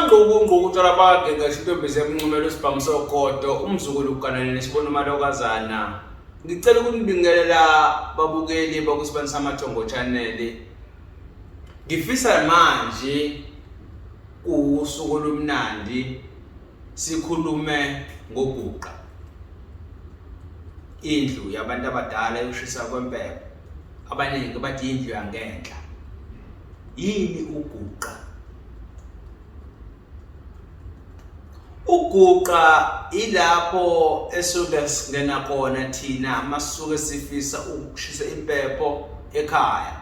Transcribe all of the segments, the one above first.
Ngqungquthela abagengesi intombi emncumela isibhamu sogodo umzukulu uganane nesibona umalokazana. Ngicela ukunibingelela babukeli bakusibani samathongo channel. Ngifisa manje usuku olumnandi sikhulume ngoguqa. Indlu yabantu abadala yokushisa kwempepho. Abaningi bathi indlu yangenhla. Yini uguqa? Uguqa ilapho esuke singena khona thina masuke sifisa ukushisa impepho ekhaya.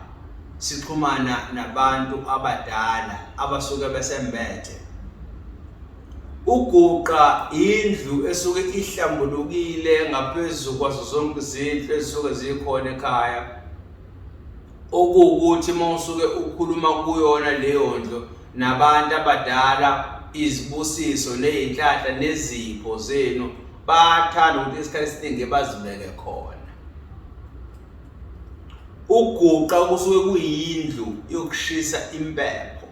Sixhumana nabantu abadala abasuke besembethe. Uguqa indlu esuke ihlambulukile ngaphezulu kwazo zonke izindlu esuke zikhona ekhaya. Okuwukuthi mawusuke ukhuluma kuyona leyo ndlu nabantu abadala izibusiso nezinhlahla nezipho zenu bathanda ukuthi isikhathi esiningi bazibeke khona. Uguqa kusuke kuyindlu yokushisa impepho.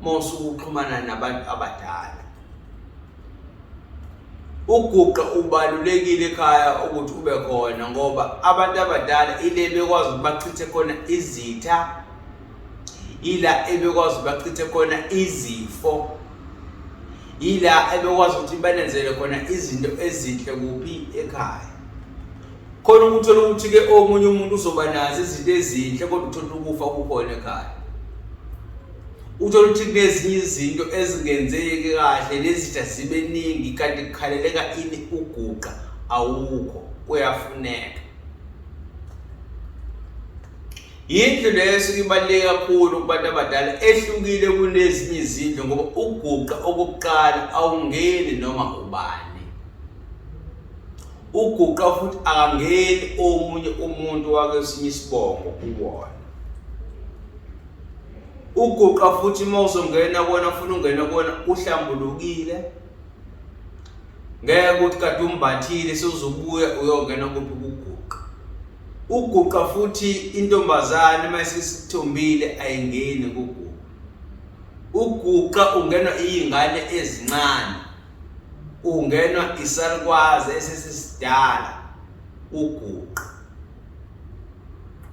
Mawusuke uxhumana nabantu abadala. Uguqa ubalulekile ekhaya ukuthi ube khona ngoba abantu abadala ile bekwazi ukuthi bachithe khona izitha, ila ebekwazi bachithe khona izifo, ila ebekwazi ukuthi banenzele khona izinto ezinhle kuphi ekhaya. Khona ukuthola ukuthi ke omunye umuntu uzoba nazo izinto ezinhle kodwa uthola ukufa kukhona ekhaya. Uthola ukuthi kunezinye izinto ezingenzeki kahle lezitha zibe ningi kanti kukhaleleka ini uguqa awukho uyafuneka. Indlu leso ibaluleke kakhulu kubantu abadala ehlukile kunezinye izindlu ngoba uguqa okokuqala awungeni noma ubani. Uguqa futhi akangeni omunye umuntu wakesinye isibongo kuwona. Uguqa futhi mawuzongena kona ufuna ungena kona uhlambulukile. Ngeke ukuthi kade umbathile sezobuya uyongena kuphi kuguqa. Uguqa futhi intombazane mayisithombile ayingeni kuguqa. Uguqa ungenwa izingane ezincane. Ungenwa isalukwazi esesisidala uguqa.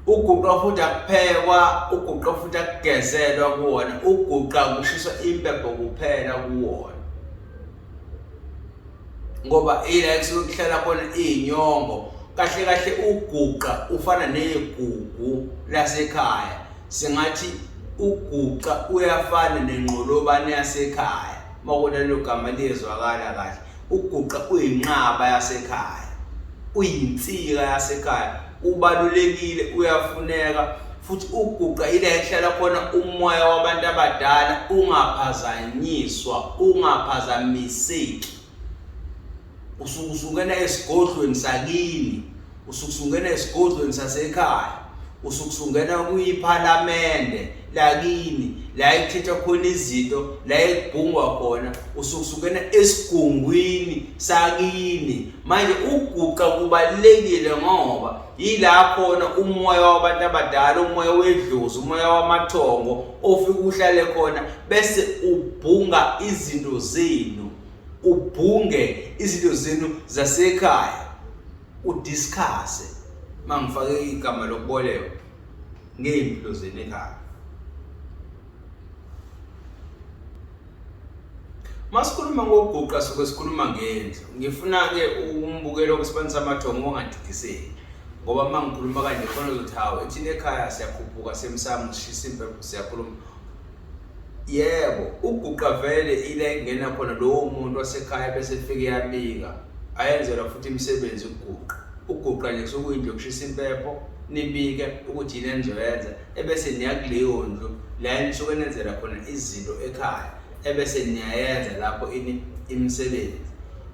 Uguqa futhi akuphekwa, uguqa futhi akugezelwa kuwona, uguqa kushiswa impepho kuphela kuwona. Ngoba ila kusuke kuhlala khona izinyongo. Kahle kahle uguqa ufana negugu lasekhaya. Singathi uguqa uyafana nenqolobane yasekhaya. Makona lo gama lezwakala kahle. Uguqa uyinqaba yasekhaya. Uyinsika yasekhaya. Ubalulekile uyafuneka futhi uguqa ila ehlala khona umoya wabantu abadala ungaphazanyiswa, ungaphazamiseki. Usukungena esigodlweni sakini, usukungena esigodlweni sasekhaya, usukungena kuyiPhalamende lakini la ithethwa khona izinto la ekubhungwa khona, usukungena esigungwini sakini. Manje uguqa kubalekile ngoba yila khona umoya wabantu abadala, umoya wedlozi, umoya wamathongo ofika uhlale khona bese ubhunga izinto zenu. Ubhunge izinto zenu zasekhaya. Udiscuss mangifake igama lokuboleka ngempilo zenu ekhaya. Masikhuluma ngoguqa soke sikhuluma ngendlu. Ngifuna ke umbukelo kusibani samathongo ongadidiseki. Ngoba mangikhuluma kanje khona ukuthi hawo ethina ekhaya siyakhuphuka semsamo sishisa impepho siyakhuluma. Yebo, uguqa vele ile ingena khona lowo muntu wasekhaya bese efike yabika. Ayenzela futhi imisebenzi uguqa. Uguqa nje kusukuyindlu yokushisa impepho nibike ukuthi yini enizoyenza ebese niyakuleyo ndlu la nisuke nenzela khona izinto ekhaya. Ebese niyayenza lapho ini imisebenzi.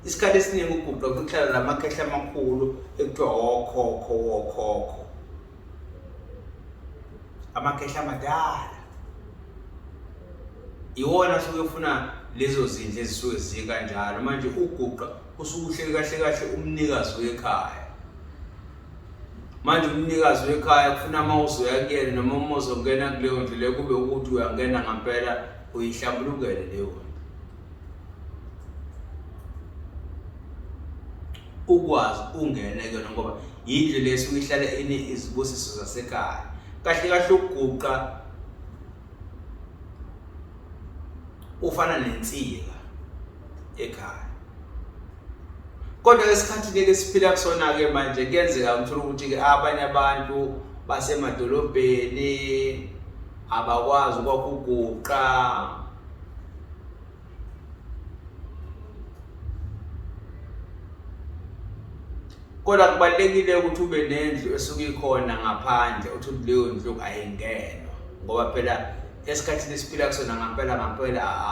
Isikhathi esiningi uguqa kuhlala lamakhehla amakhulu ekuthiwa wokhokho. Amakhehla amadala. Iwona suke ufuna lezo zindlu ezisuke zikanjalo. Manje uguqa usukuhle kahle kahle umnikazi wekhaya. Manje umnikazi wekhaya kufuna mawuzo yakuyena noma umozo ungena kuleyo ndlu le kube ukuthi uyangena ngempela uyihlambulukele leyo ndlu. Ukwazi ungene kuyona ngoba yindlu lesuke ihlala izibusiso zasekhaya. Kahle kahle ukuguqa ufana nensika ekhaya. Kodwa esikhathini ke siphila kusona ke manje kuyenzeka uthola ukuthi ke abanye abantu basemadolobheni abakwazi ukuguqa. Kodwa kubalekile ukuthi ube nendlu esuke ikhona ngaphandle uthi leyo ndlu ayingenwa ngoba phela esikhathini siphila kusona ngampela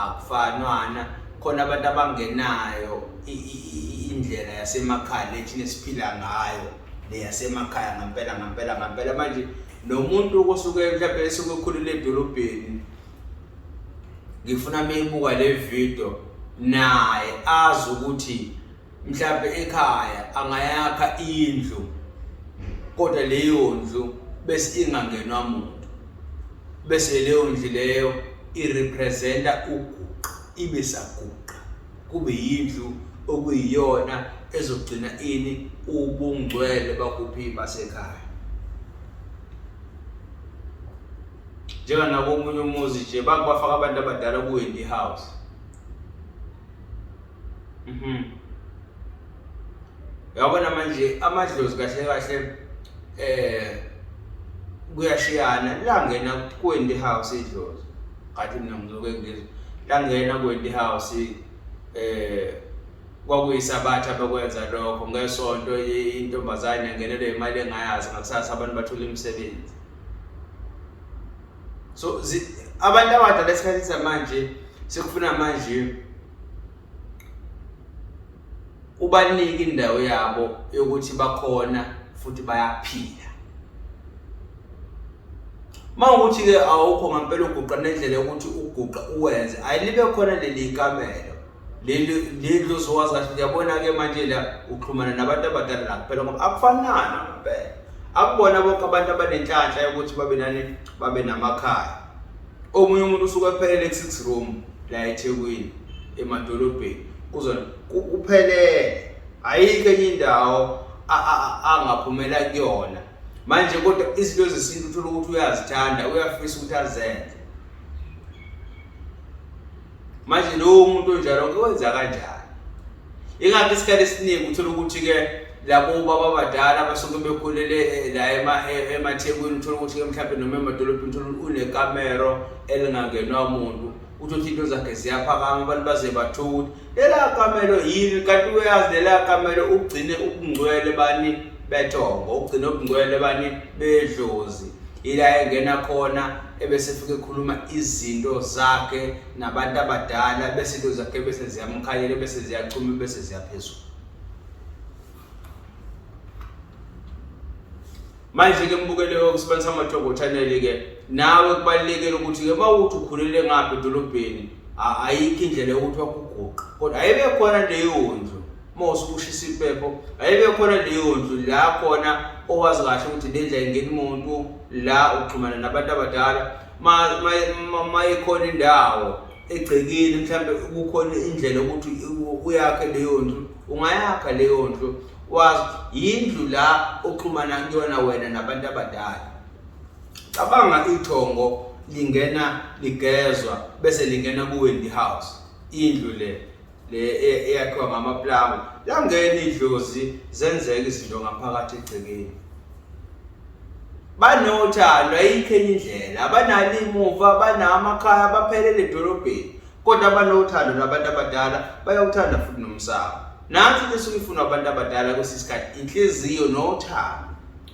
akufanwana. Khona abantu abangenayo indlela yasemakhaya lethi siphila ngayo le yasemakhaya ngampela manje nomuntu osuke mhlawumbe esuke ekhulile edolobheni ngifuna meyibuka le video naye azi ukuthi mhlawumbe ekhaya angayakha indlu kodwa leyo ndlu bese ingangenwa umuntu bese leyo ndlu leyo irepresenta uguqa ibe saguqa kube yindlu okuyiyona ezogcina ubungcwele bakuphi basekhaya. Njengana komunye umuzi nje bakubafaka abantu abadala ku-Indlu house. Yabona manje amadlozi kahle kahle kuyashiyana la ngena ku-Indlu house idlozi kathi mina ngizoke ngizwe la ngena ku-Indlu house kwakuyisabatha bakwenza lokho ngesonto intombazane ngenele imali engayazi ngakusasa abantu bathola imisebenzi. So abantu abadala esikhathini samanje sekufuna manje ubanike indawo yabo yokuthi bakhona futhi bayaphila. Mawukuthi ke awukho ngempela uguqa nendlela yokuthi uguqa uwenze ayilibe khona leli kamelo leli uzokwazi kahle uyabona ke manje la uxhumana nabantu abadala la kuphela ngoba akufanana ngempela. Akubona bonke abantu abanenhlanhla yokuthi babe namakhaya. Omunye umuntu usuke ephelele ku6 room la eThekwini emadolobheni kuzona uphelele ayikho enye indawo angaphumela kuyona. Manje kodwa izinto zesintu uthola ukuthi uyazithanda uyafisa ukuthi azenze. Manje lo muntu onjalo kwenza kanjani? Ingakho isikhathi esiningi uthola ukuthi ke labo baba abadala basuke bekhulele la emaThekwini uthola ukuthi ke mhlawumbe noma emadolobheni uthola unekamero elingangenwa umuntu uthi into zakhe ziyaphakama abantu baze bathuka lela kamero yini kanti uyazi lela kamero ugcine ubungcwele bani bethongo ugcine ubungcwele bani bedlozi ila engena khona ebese fike ekhuluma izinto zakhe nabantu abadala bese into zakhe bese ziyamkhanyela bese ziyachuma bese ziyaphezulu. Manje ke mbukele wokusibonisa amathongo channel ke nawe kubalekile ukuthi ke mawuthi ukhulele ngapha edolobheni ayikho indlela yokuthi wakuguqa kodwa ayibe khona leyo ndlu mawusukushisa Yempepho ayibe khona leyo ndlu la khona owazi kahle ukuthi lendlela ingena umuntu la uxhumana nabantu abadala mayikhona indawo egcekile mhlawumbe ukukhona indlela ukuthi uyakhe leyo ndlu ungayakha leyo ndlu wazi yindlu la oxhumana kuyona wena nabantu abadala. Cabanga ithongo lingena ligezwa bese lingena ku-Indlu house indlu le eyakhiwa ngamaplanga la ngena idlozi zenzeka izinto ngaphakathi egcekeni. Banothando ayikho enye indlela abanalo imuva banamakhaya baphelele edolobheni kodwa abanothando nabantu abadala bayawuthanda futhi nomsamo. Nansi lesuke ifuna abantu abadala kwesisikhathi inhliziyo nothando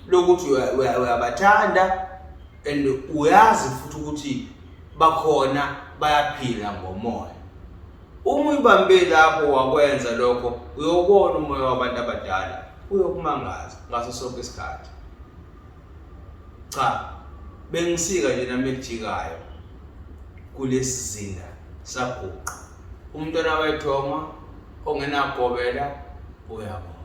lokuthi uyabathanda and uyazi futhi ukuthi bakhona bayaphila ngomoya. Uma uyibambe lapho wakwenza lokho uyobona umoya wabantu abadala uyokumangaza ngaso sonke isikhathi. Cha bengisika nje nami ejikayo kulesizinda saguqa umntwana wethoma ongenagobela uyabo.